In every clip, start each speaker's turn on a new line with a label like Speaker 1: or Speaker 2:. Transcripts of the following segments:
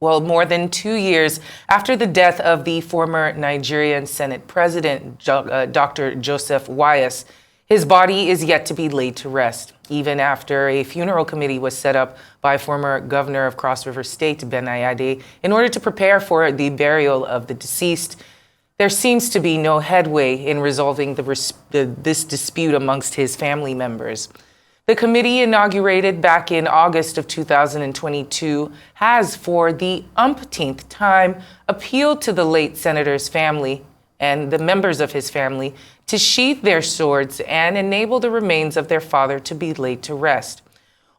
Speaker 1: Well, more than 2 years after the death of the former Nigerian Senate President, Dr. Joseph Wayas, his body is yet to be laid to rest, even after a funeral committee was set up by former governor of Cross River State, Ben Ayade, in order to prepare for the burial of the deceased. There seems to be no headway in resolving this dispute amongst his family members. The committee, inaugurated back in August of 2022, has, for the umpteenth time, appealed to the late senator's family and the members of his family to sheath their swords and enable the remains of their father to be laid to rest.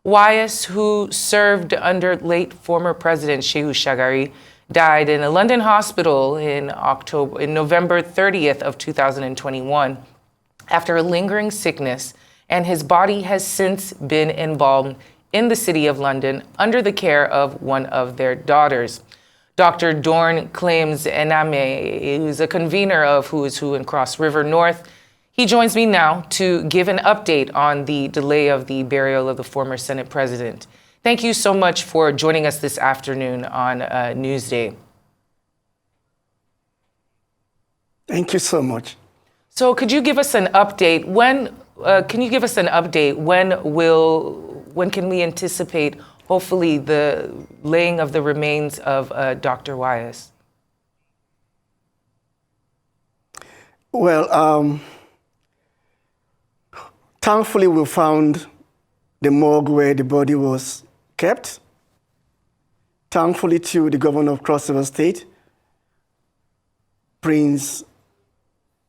Speaker 1: Wayas, who served under late former President Shehu Shagari, died in a London hospital in November 30th of 2021 after a lingering sickness, and his body has since been embalmed in the City of London under the care of one of their daughters. Dr. Dorn Enamhe, who's a convener of Who is Who in Cross River North. He joins me now to give an update on the delay of the burial of the former Senate President. Thank you so much for joining us this afternoon on Newsday.
Speaker 2: Thank you so much.
Speaker 1: So could you give us an update? When can we anticipate, hopefully, the laying of the remains of Dr. Wayas?
Speaker 2: Well, thankfully we found the morgue where the body was kept. Thankfully, too, the governor of Cross River State, Prince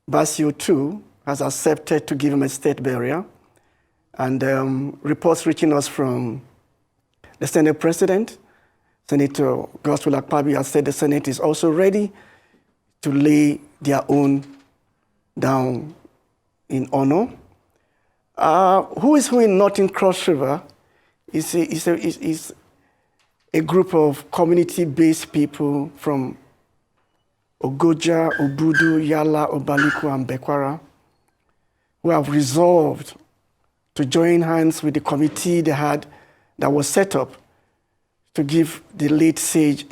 Speaker 2: Basio II, has accepted to give him a state burial. And reports reaching us from the Senate President, Senator Gospel Akpabi, has said the Senate is also ready to lay their own down in honor. Who is Who in Northern Cross River is a group of community-based people from Ogoja, Obudu, Yala, Obaliku, and Bekwara, who have resolved to join hands with the committee they had that was set up to give the late sage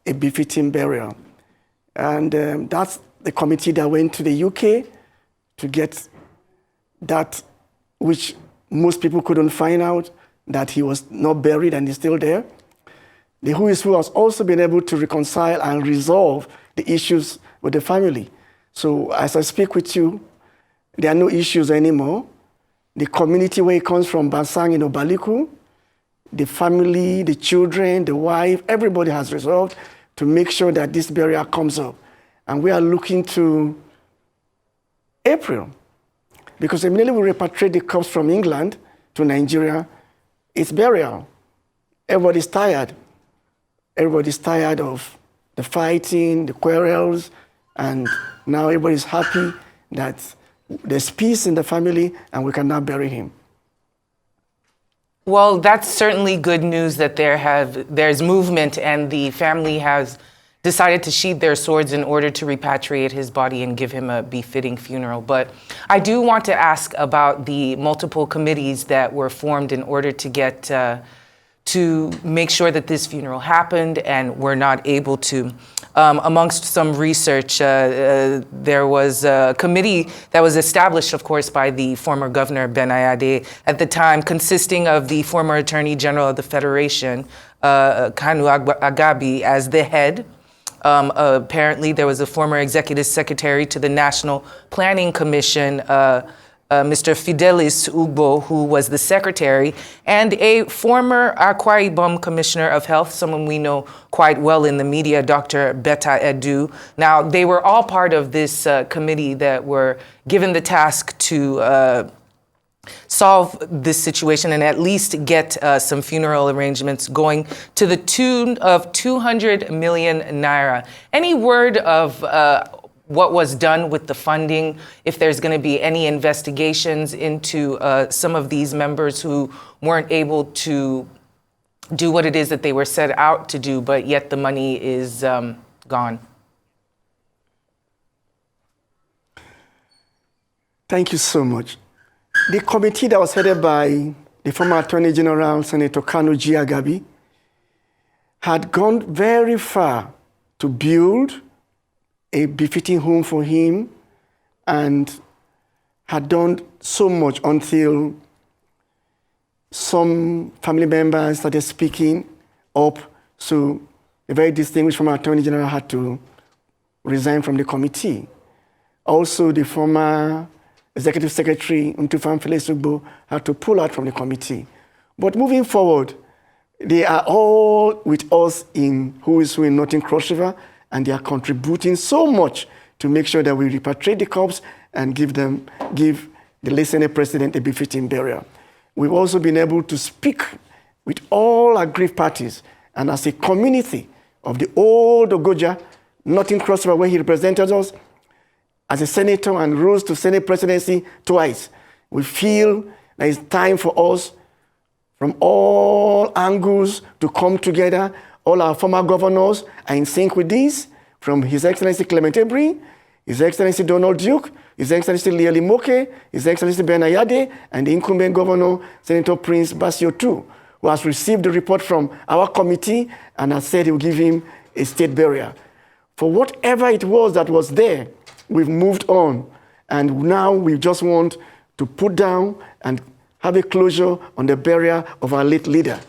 Speaker 2: a befitting burial. And that's the committee that went to the UK to get that which most people couldn't find out, that he was not buried and he's still there. The Who is Who has also been able to reconcile and resolve the issues with the family. So as I speak with you, there are no issues anymore. The community where he comes from, Basang in Obaliku, the family, the children, the wife, everybody has resolved to make sure that this burial comes up. And we are looking to April, because immediately we repatriate the corpse from England to Nigeria, it's burial. Everybody's tired. Everybody's tired of the fighting, the quarrels, and now everybody's happy that there's peace in the family and we can now bury him.
Speaker 1: Well, that's certainly good news that there's movement and the family has decided to sheathe their swords in order to repatriate his body and give him a befitting funeral. But I do want to ask about the multiple committees that were formed in order to get to make sure that this funeral happened and were not able to. Amongst some research, there was a committee that was established, of course, by the former governor, Ben Ayade, at the time, consisting of the former Attorney General of the Federation, Kanu Agabi, as the head. Apparently, there was a former executive secretary to the National Planning Commission, Mr. Fidelis Ugbo, who was the secretary, and a former Akwa Ibom Commissioner of Health, someone we know quite well in the media, Dr. Betta Edu. Now, they were all part of this committee that were given the task to solve this situation and at least get some funeral arrangements going to the tune of 200 million naira. Any word of what was done with the funding, if there's going to be any investigations into some of these members who weren't able to do what it is that they were set out to do, but yet the money is gone?
Speaker 2: Thank you so much. The committee that was headed by the former Attorney General, Senator Kanu Agabi, had gone very far to build a befitting home for him and had done so much until some family members started speaking up. So a very distinguished former Attorney General had to resign from the committee. Also, the former Executive Secretary, Ntufam Felesugbo, had to pull out from the committee. But moving forward, they are all with us in Who is Who in Northern Cross River, and they are contributing so much to make sure that we repatriate the corpse and give the late Senate President a befitting burial. We've also been able to speak with all our grief parties, and as a community of the old Ogoja, Northern Cross River, where he represented us as a senator and rose to Senate presidency twice, we feel that it's time for us from all angles to come together. All our former governors are in sync with this, from His Excellency Clement Ebri, His Excellency Donald Duke, His Excellency Lieli Moke, His Excellency Ben Ayade, and the incumbent governor, Senator Prince Basio too, who has received the report from our committee and has said he will give him a state burial. For whatever it was that was there, we've moved on. And now we just want to put down and have a closure on the burial of our late leader.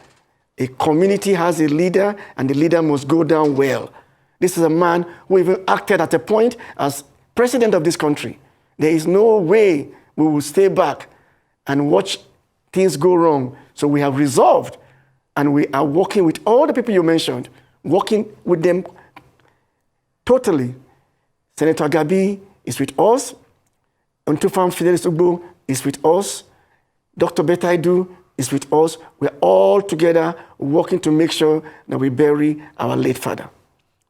Speaker 2: A community has a leader, and the leader must go down well. This is a man who even acted at a point as president of this country. There is no way we will stay back and watch things go wrong. So we have resolved, and we are working with all the people you mentioned, working with them totally. Senator Gabi is with us. Ntufam Fidelis Ugbo is with us. Dr. Betaidu is with us. We're all together working to make sure that we bury our late father.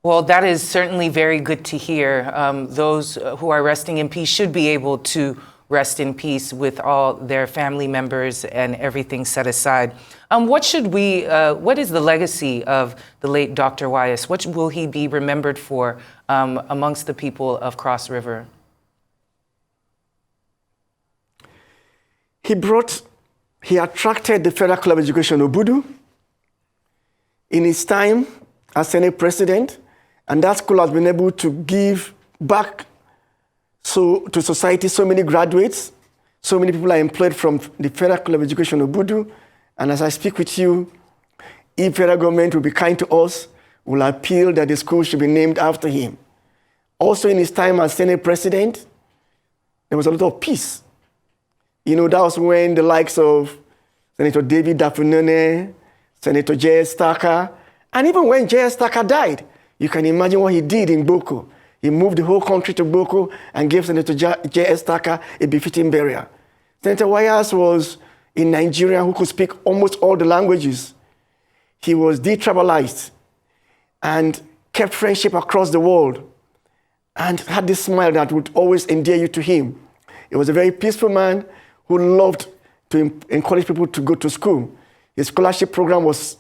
Speaker 1: Well, that is certainly very good to hear. Those who are resting in peace should be able to rest in peace with all their family members and everything set aside. What is the legacy of the late Dr. Wayas? What will he be remembered for amongst the people of Cross River?
Speaker 2: He attracted the Federal College of Education, Obudu, in his time as Senate President, and that school has been able to give back to society so many graduates. So many people are employed from the Federal College of Education, Obudu. And as I speak with you, if federal government will be kind to us, we'll appeal that the school should be named after him. Also in his time as Senate President, there was a lot of peace. You know, that was when the likes of Senator David Dafunene, Senator J.S. Tucker, and even when J.S. Tucker died, you can imagine what he did in Boko. He moved the whole country to Boko and gave Senator J.S. Tucker a befitting burial. Senator Wayas was a Nigerian who could speak almost all the languages. He was detribalized and kept friendship across the world and had this smile that would always endear you to him. He was a very peaceful man who loved to encourage people to go to school. His scholarship program was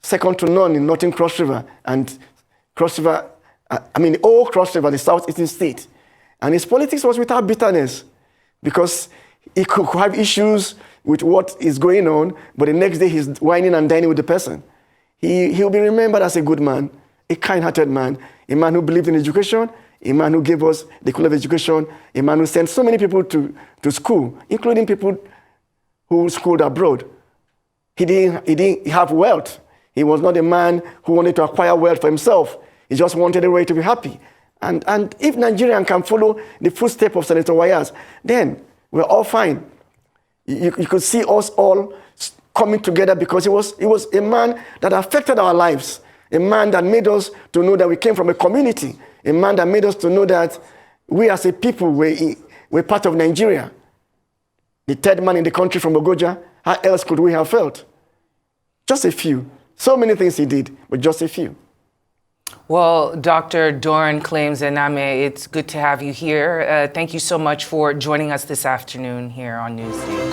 Speaker 2: second to none in Northern Cross River and Cross River, the old Cross River, the southeastern state. And his politics was without bitterness because he could have issues with what is going on, but the next day he's whining and dining with the person. He'll be remembered as a good man, a kind-hearted man, a man who believed in education, a man who gave us the College of Education, a man who sent so many people to school, including people who schooled abroad. He didn't have wealth. He was not a man who wanted to acquire wealth for himself. He just wanted everybody to be happy. And if Nigerian can follow the footsteps of Senator Wayas, then we're all fine. You could see us all coming together because he was a man that affected our lives, a man that made us to know that we came from a community, a man that made us to know that we as a people were part of Nigeria. The third man in the country from Ogoja, how else could we have felt? Just a few. So many things he did, but just a few.
Speaker 1: Well, Dr. Dorn Enamhe, it's good to have you here. Thank you so much for joining us this afternoon here on Newsday.